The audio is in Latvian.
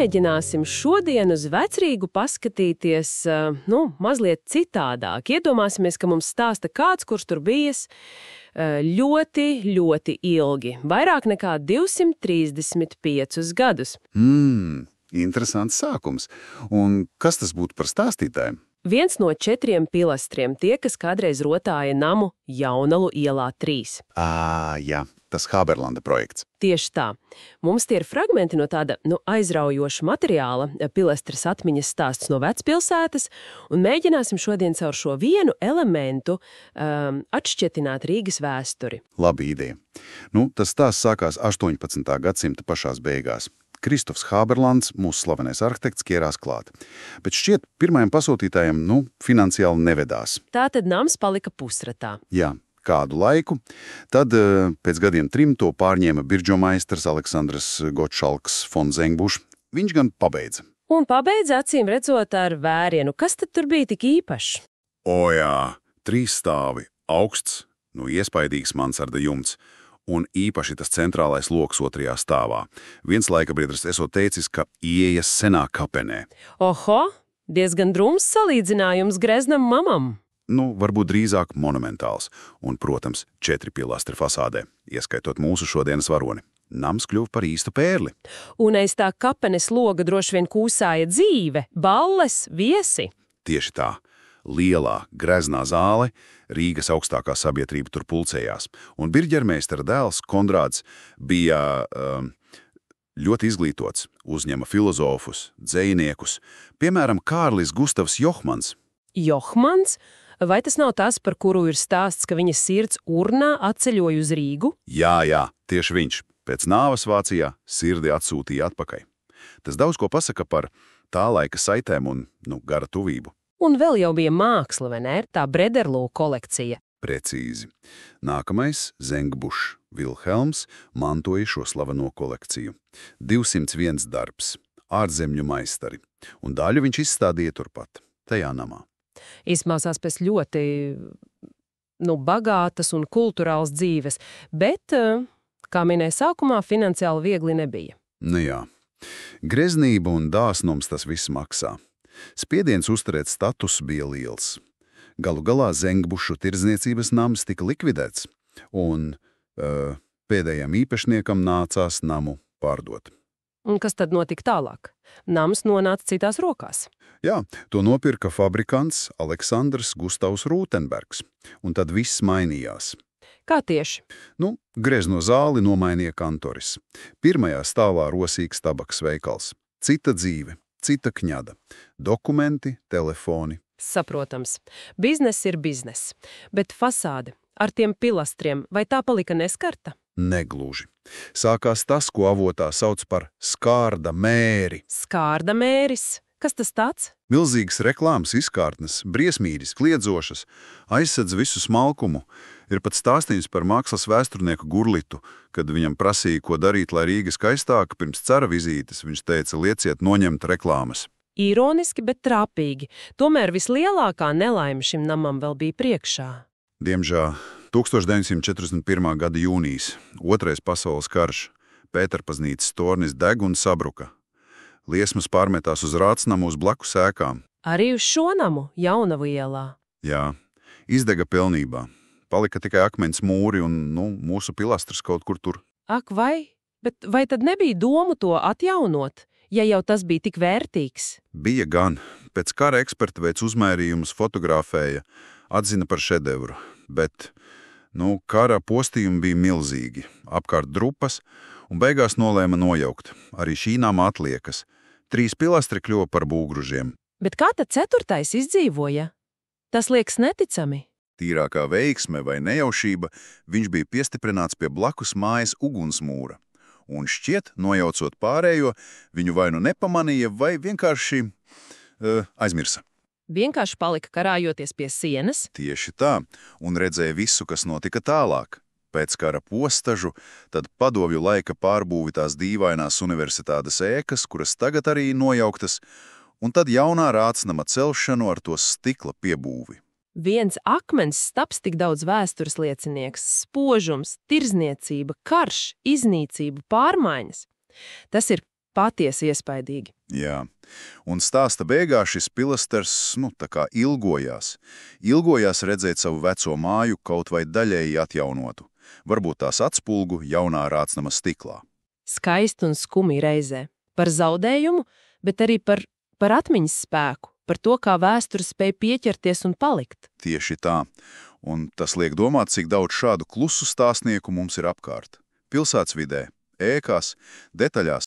pamēģināsim šodien uz Vecrīgu paskatīties, mazliet citādāk. Iedomāsimies, ka mums stāsta kāds, kurš tur bijis ļoti, ļoti ilgi, vairāk nekā 235 gadus. Interesants sākums. Un kas tas būtu par stāstītājiem? Viens no 4 pilastriem, tie, kas kādreiz rotāja namu Jaunalu ielā 3. Jā, tas Haberlanda projekts. Tieši tā. Mums tie ir fragmenti no tāda, aizraujoša materiāla, pilastras atmiņas stāsts no vecpilsētas, un mēģināsim šodien caur šo vienu elementu atšķetināt Rīgas vēsturi. Laba ideja. Tas stāsts sākās 18. gadsimta pašās beigās. Kristofs Haberlands, mūsu slavenais arhitekts, ķērās klāt. Bet šķiet, pirmajam pasūtītājam, finansiāli nevedās. Tātad nams palika pusratā. Jā, kādu laiku. Tad pēc gadiem 3 to pārņēma birdžomeistars Aleksandrs Gotšalks von Zengbušs. Viņš gan pabeidza. Un pabeidza acīm redzot ar vērienu. Kas tad tur bija tik īpašs? Jā, 3 stāvi, augsts, iespaidīgs mansarda jumts. Un īpaši tas centrālais loks 2. stāvā. Viens laikabiedrs esot teicis, ka ieejas senā kapenē. Oho, diezgan drūms salīdzinājums greznam mamam. Varbūt drīzāk monumentāls. Un, protams, 4 pilastri fasādē, ieskaitot mūsu šodienas varoni. Nams kļuva par īstu pērli. Un aiz tā kapenes loga droši vien kūsāja dzīve, balles, viesi. Tieši tā. Lielā, greznā zāle, Rīgas augstākā sabiedrība tur pulcējās. Un birģermeistara dēls Konrāds bija ļoti izglītots, uzņēma filozofus, dzejniekus, piemēram, Kārlis Gustavs Johmans. Johmans? Vai tas nav tas, par kuru ir stāsts, ka viņa sirds urnā atceļoja uz Rīgu? Jā, tieši viņš. Pēc nāves Vācijā sirdi atsūtīja atpakaļ. Tas daudz ko pasaka par tā laika saitēm un, gara tuvību. Un vēl jau bija māksla, vai ne? Tā Brederlū kolekcija. Precīzi. Nākamais Zengbušs Vilhelms mantoja šo slaveno kolekciju. 201 darbs, ārzemļu meistari, un daļu viņš izstādīja turpat, tajā namā. Izmausās pēc ļoti, bagātas un kulturāls dzīves, bet, kā minēja sākumā, finansiāli viegli nebija. Jā. Greznība un dāsnums tas viss maksā. Spiediens uzturēt status bija liels. Galu galā Zengbušu tirdzniecības nams tika likvidēts, un pēdējam īpašniekam nācās namu pārdot. Un kas tad notika tālāk? Nams nonāca citās rokās. Jā, to nopirka fabrikants Aleksandrs Gustavs Rūtenbergs, un tad viss mainījās. Kā tieši? Grezno zāli nomainīja kantoris. 1. stāvā rosīgs tabaks veikals, cita dzīve. Cita kņada. Dokumenti, telefoni. Saprotams. Biznes ir biznes. Bet fasāde ar tiem pilastriem, vai tā palika neskarta? Negluži. Sākās tas, ko avotā sauc par skārda mēri. Skārda mēris? Kas tas tāds? Milzīgas reklāmas izkārtnes, briesmīgas, kliedzošas, aizsedz visu smalkumu. Ir pat stāstījums par mākslas vēsturnieku Gurlitu, kad viņam prasīja, ko darīt, lai Rīga skaistāka pirms cara vizītes. Viņš teica, lieciet noņemt reklāmas. Ironiski, bet trāpīgi. Tomēr vislielākā nelaime šim namam vēl bija priekšā. Diemžēl 1941. gada jūnijas, 2. pasaules karš, Pēterpaznīcas tornis deg un sabruka. Liesmas pārmetās uz Rācnamu uz blakus ēkām. Arī uz šo namu, Jaunavu ielā. Jā, izdega pilnībā. Palika tikai akmens mūri un, mūsu pilastrs kaut kur tur. Ak, vai? Bet vai tad nebija domu to atjaunot, ja jau tas bija tik vērtīgs? Bija gan. Pēc kara eksperta veic uzmērījumus, fotografēja, atzina par šedevru. Bet, kara postījumi bija milzīgi, apkārt drupas, un beigās nolēma nojaukt. Arī šī nama atliekas. 3 pilastri kļuva par būgružiem. Bet kā tad 4. izdzīvoja? Tas liekas neticami. Tīrākā veiksme vai nejaušība, viņš bija piestiprināts pie blakus mājas ugunsmūra. Un šķiet, nojaucot pārējo, viņu vai nepamanīja, vai vienkārši aizmirsa. Vienkārši palika karājoties pie sienas? Tieši tā, un redzēja visu, kas notika tālāk. Pēc kara postažu, tad padomju laika pārbūvitās dīvainās universitātes ēkas, kuras tagad arī nojauktas, un tad jaunā Rācnama celšanu ar to stikla piebūvi. Viens akmens stabs tik daudz vēstures liecinieks, spožums, tirdzniecība, karš, iznīcība, pārmaiņas. Tas ir patiesi iespaidīgi. Jā, un stāsta beigās šis pilasters, tā kā ilgojās. Ilgojās redzēt savu veco māju kaut vai daļēji atjaunotu. Varbūt tās atspulgu jaunā rācnama stiklā. Skaisti un skumi reizē. Par zaudējumu, bet arī par atmiņas spēku, par to, kā vēsture spēj pieķerties un palikt. Tieši tā. Un tas liek domāt, cik daudz šādu klusu stāstnieku mums ir apkārt. Pilsētas vidē, ēkās, detaļās.